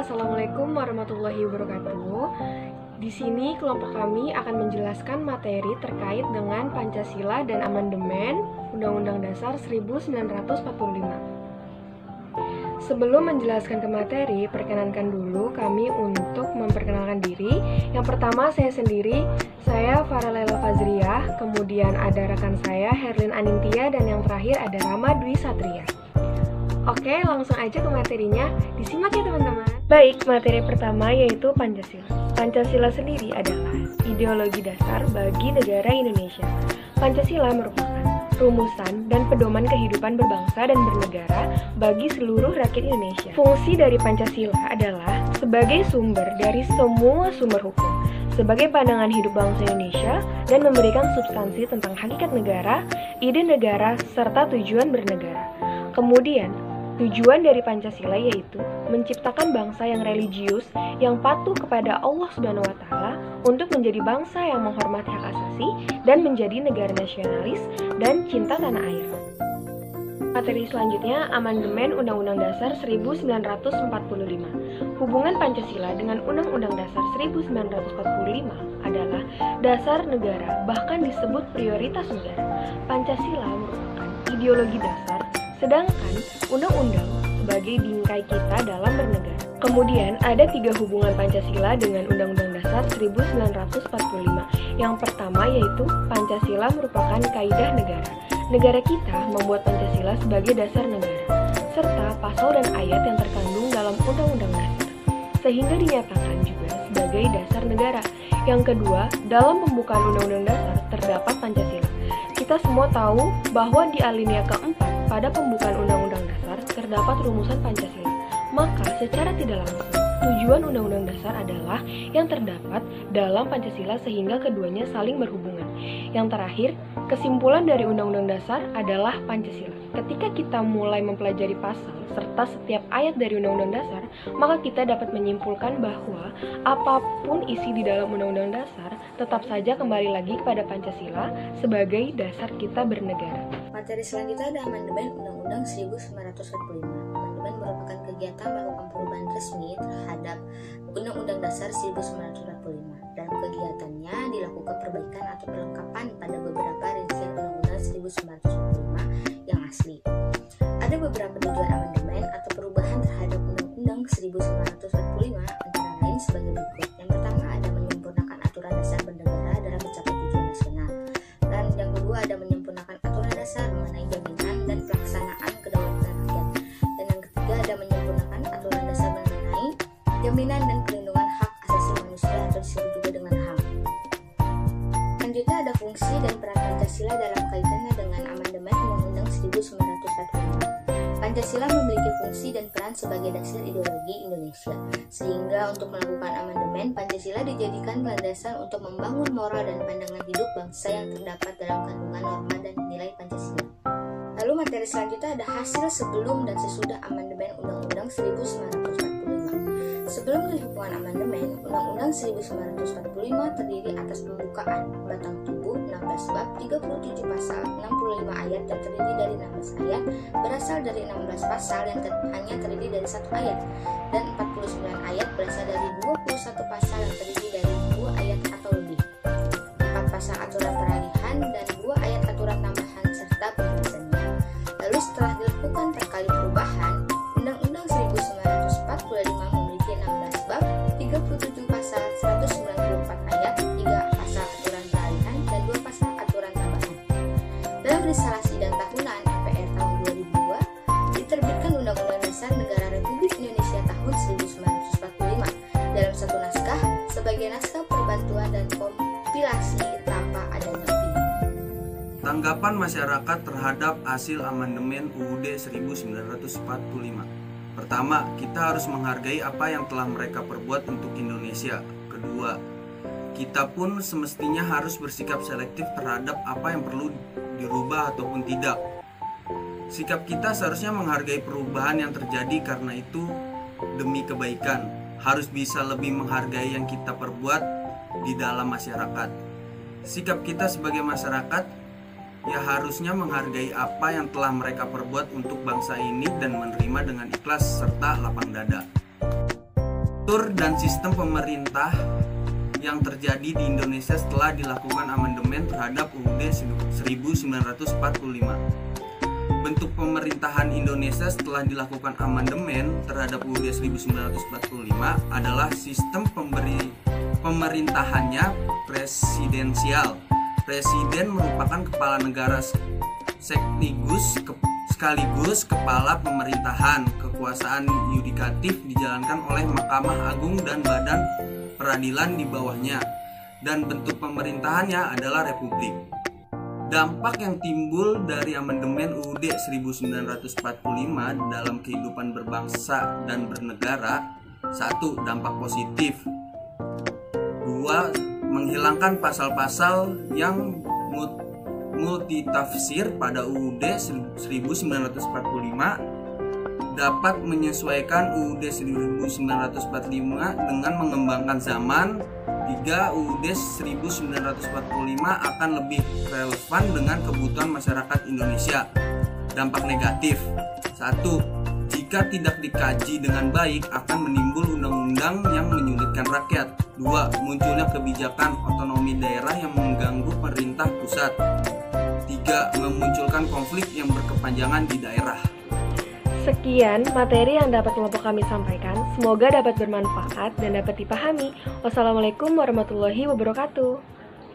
Assalamualaikum warahmatullahi wabarakatuh. Di sini kelompok kami akan menjelaskan materi terkait dengan Pancasila dan amandemen Undang-Undang Dasar 1945. Sebelum menjelaskan ke materi, perkenankan dulu kami untuk memperkenalkan diri. Yang pertama saya sendiri, saya Farah Laila Fazriyah, kemudian ada rekan saya Herlin Anintia, dan yang terakhir ada Rama Dwi Satria. Oke, langsung aja ke materinya, disimak ya teman-teman. Baik, materi pertama yaitu Pancasila. Pancasila sendiri adalah ideologi dasar bagi negara Indonesia. Pancasila merupakan rumusan dan pedoman kehidupan berbangsa dan bernegara bagi seluruh rakyat Indonesia. Fungsi dari Pancasila adalah sebagai sumber dari semua sumber hukum, sebagai pandangan hidup bangsa Indonesia, dan memberikan substansi tentang hakikat negara, ide negara, serta tujuan bernegara. Kemudian, tujuan dari Pancasila yaitu menciptakan bangsa yang religius, yang patuh kepada Allah Subhanahu wa Ta'ala, untuk menjadi bangsa yang menghormati hak asasi dan menjadi negara nasionalis dan cinta tanah air. Materi selanjutnya, Amandemen Undang-Undang Dasar 1945. Hubungan Pancasila dengan Undang-Undang Dasar 1945 adalah dasar negara, bahkan disebut prioritas negara. Pancasila merupakan ideologi dasar, sedangkan undang-undang sebagai bingkai kita dalam bernegara. Kemudian ada 3 hubungan Pancasila dengan Undang-Undang Dasar 1945. Yang pertama yaitu Pancasila merupakan kaidah negara. Negara kita membuat Pancasila sebagai dasar negara, serta pasal dan ayat yang terkandung dalam Undang-Undang Dasar, sehingga dinyatakan juga sebagai dasar negara. Yang kedua, dalam pembukaan Undang-Undang Dasar terdapat Pancasila. Kita semua tahu bahwa di alinea keempat pada pembukaan Undang-Undang Dasar terdapat rumusan Pancasila. Maka secara tidak langsung, tujuan Undang-Undang Dasar adalah yang terdapat dalam Pancasila sehingga keduanya saling berhubungan. Yang terakhir, kesimpulan dari Undang-Undang Dasar adalah Pancasila. Ketika kita mulai mempelajari pasal serta setiap ayat dari Undang-Undang Dasar, maka kita dapat menyimpulkan bahwa apapun isi di dalam Undang-Undang Dasar tetap saja kembali lagi kepada Pancasila sebagai dasar kita bernegara. Materi selanjutnya ada Amandemen Undang-Undang 1945. Amandemen merupakan kegiatan melakukan perubahan resmi terhadap Undang-Undang Dasar 1945. Dalam kegiatannya dilakukan perbaikan atau perlengkapan pada beberapa rincian Undang-Undang 1945 yang asli. Ada beberapa tujuan amandemen atau perubahan terhadap Undang-Undang 1945 antara lain sebagai berikut. Yang pertama ada menyempurnakan aturan dasar bernegara dalam mencapai tujuan nasional. Dan yang kedua ada menyempurnakan aturan dasar mengenai jaminan dan pelaksanaan kedaulatan rakyat. Dan yang ketiga ada menyempurnakan aturan dasar mengenai jaminan dan perlindungan hak asasi manusia atau disebut juga dengan HAM. Selanjutnya ada fungsi dan peran Pancasila dalam kaitannya dengan amandemen Undang-Undang 1945. Pancasila memiliki fungsi dan peran sebagai dasar ideologi Indonesia, sehingga untuk melakukan amandemen, Pancasila dijadikan landasan untuk membangun moral dan pandangan hidup bangsa yang terdapat dalam kandungan norma dan nilai Pancasila. Lalu materi selanjutnya ada hasil sebelum dan sesudah amandemen Undang-Undang 1945. Sebelum dilakukan amandemen, Undang-Undang 1945 terdiri atas pembukaan batang tubuh 16 bab, 37 pasal, 65 ayat dan terdiri dari 16 ayat, berasal dari 16 pasal yang hanya terdiri dari 1 ayat, dan 49 ayat berasal dari 21 pasal yang terdiri dari 2 ayat atau lebih, 4 pasal aturan peralihan dan 2 ayat aturan tambahan serta pembahasannya. Lalu setelah dilakukan terkali perubahan, Undang-Undang 1945 memiliki 16 bab, 37 pasal, 194 ayat, 3 pasal aturan peralihan, dan 2 pasal aturan tambahan. Dalam risalah sidang tahunan MPR tahun 2002, diterbitkan Undang-Undang Dasar Negara Republik Indonesia tahun 1945 dalam satu naskah sebagai naskah perbantuan dan kompilasi tanpa adanya opini. Tanggapan masyarakat terhadap hasil amandemen UUD 1945. Pertama, kita harus menghargai apa yang telah mereka perbuat untuk Indonesia. Kedua, kita pun semestinya harus bersikap selektif terhadap apa yang perlu dirubah ataupun tidak. Sikap kita seharusnya menghargai perubahan yang terjadi karena itu demi kebaikan. Harus bisa lebih menghargai yang kita perbuat di dalam masyarakat. Sikap kita sebagai masyarakat ya harusnya menghargai apa yang telah mereka perbuat untuk bangsa ini dan menerima dengan ikhlas serta lapang dada. struktur dan sistem pemerintah yang terjadi di Indonesia setelah dilakukan amandemen terhadap UUD 1945. Bentuk pemerintahan Indonesia setelah dilakukan amandemen terhadap UUD 1945 adalah sistem pemerintahannya presidensial. Presiden merupakan kepala negara sekaligus kepala pemerintahan. Kekuasaan yudikatif dijalankan oleh Mahkamah Agung dan badan peradilan di bawahnya, dan bentuk pemerintahannya adalah republik. Dampak yang timbul dari amandemen UUD 1945 dalam kehidupan berbangsa dan bernegara: 1. Dampak positif. 2. Menghilangkan pasal-pasal yang multitafsir pada UUD 1945, dapat menyesuaikan UUD 1945 dengan mengembangkan zaman. 3. UUD 1945 akan lebih relevan dengan kebutuhan masyarakat Indonesia. Dampak negatif: 1. Jika tidak dikaji dengan baik akan menimbul undang-undang yang menyulitkan rakyat. 2. Munculnya kebijakan otonomi daerah yang mengganggu pemerintah pusat. 3. Memunculkan konflik yang berkepanjangan di daerah. Sekian materi yang dapat kelompok kami sampaikan. Semoga dapat bermanfaat dan dapat dipahami. Wassalamualaikum warahmatullahi wabarakatuh.